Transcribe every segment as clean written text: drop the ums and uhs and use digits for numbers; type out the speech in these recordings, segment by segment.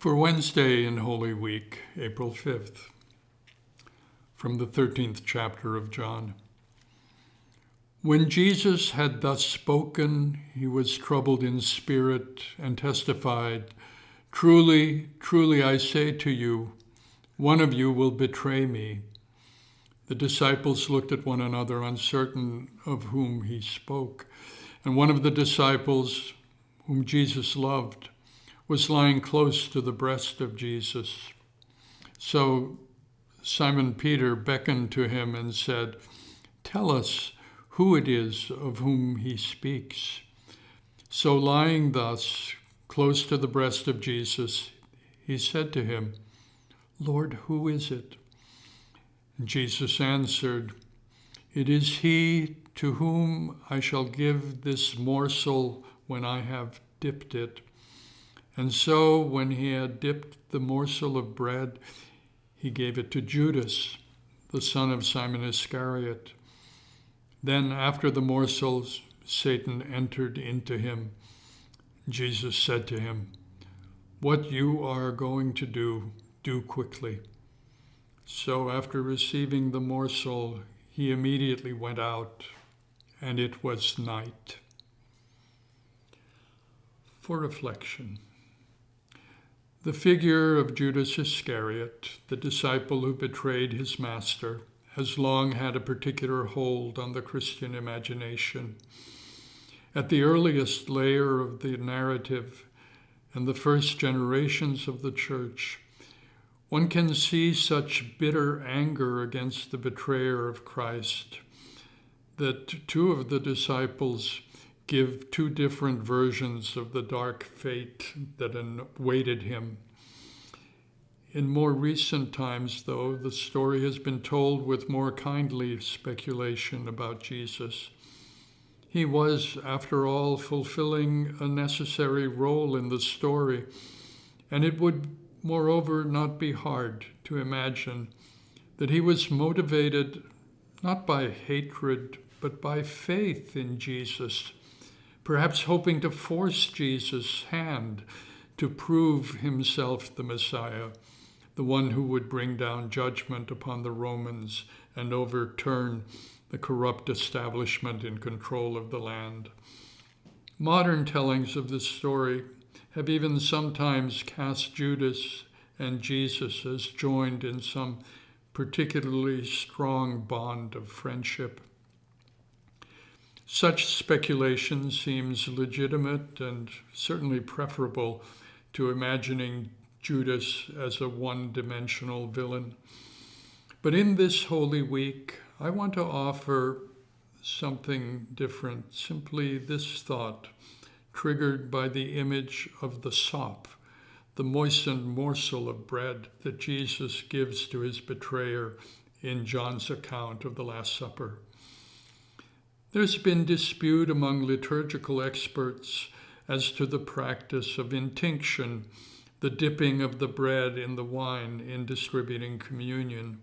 For Wednesday in Holy Week, April 5th, from the 13th chapter of John. When Jesus had thus spoken, he was troubled in spirit and testified, "Truly, truly, I say to you, one of you will betray me." The disciples looked at one another, uncertain of whom he spoke. And one of the disciples, whom Jesus loved, was lying close to the breast of Jesus. So Simon Peter beckoned to him and said, "Tell us who it is of whom he speaks." So lying thus, close to the breast of Jesus, he said to him, "Lord, who is it?" And Jesus answered, "It is he to whom I shall give this morsel when I have dipped it." And so when he had dipped the morsel of bread, he gave it to Judas, the son of Simon Iscariot. Then after the morsels, Satan entered into him. Jesus said to him, "What you are going to do, do quickly." So after receiving the morsel, he immediately went out, and it was night. For reflection. The figure of Judas Iscariot, the disciple who betrayed his master, has long had a particular hold on the Christian imagination. At the earliest layer of the narrative and the first generations of the church, one can see such bitter anger against the betrayer of Christ that two of the disciples give two different versions of the dark fate that awaited him. In more recent times, though, the story has been told with more kindly speculation about Jesus. He was, after all, fulfilling a necessary role in the story, and it would, moreover, not be hard to imagine that he was motivated not by hatred, but by faith in Jesus, perhaps hoping to force Jesus' hand to prove himself the Messiah, the one who would bring down judgment upon the Romans and overturn the corrupt establishment in control of the land. Modern tellings of this story have even sometimes cast Judas and Jesus as joined in some particularly strong bond of friendship. Such speculation seems legitimate and certainly preferable to imagining Judas as a one-dimensional villain. But in this Holy Week, I want to offer something different, simply this thought, triggered by the image of the sop, the moistened morsel of bread that Jesus gives to his betrayer in John's account of the Last Supper. There's been dispute among liturgical experts as to the practice of intinction, the dipping of the bread in the wine in distributing communion.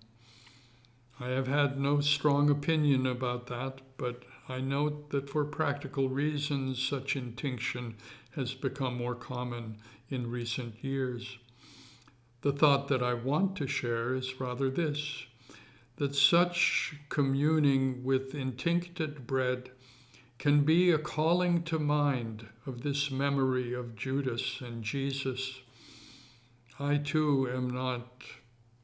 I have had no strong opinion about that, but I note that for practical reasons, such intinction has become more common in recent years. The thought that I want to share is rather this, that such communing with intincted bread can be a calling to mind of this memory of Judas and Jesus. I too am not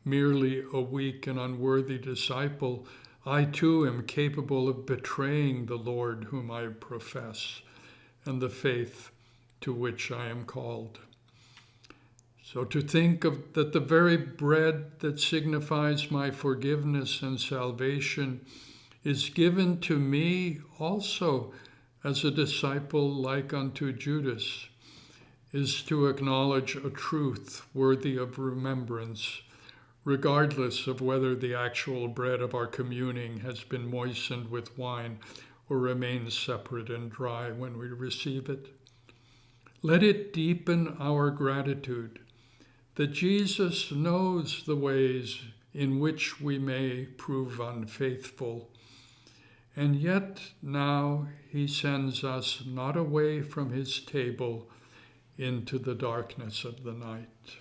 merely a weak and unworthy disciple. I too am capable of betraying the Lord whom I profess and the faith to which I am called. So to think of that the very bread that signifies my forgiveness and salvation is given to me also as a disciple like unto Judas, is to acknowledge a truth worthy of remembrance, regardless of whether the actual bread of our communing has been moistened with wine or remains separate and dry when we receive it. Let it deepen our gratitude that Jesus knows the ways in which we may prove unfaithful, and yet now he sends us not away from his table into the darkness of the night.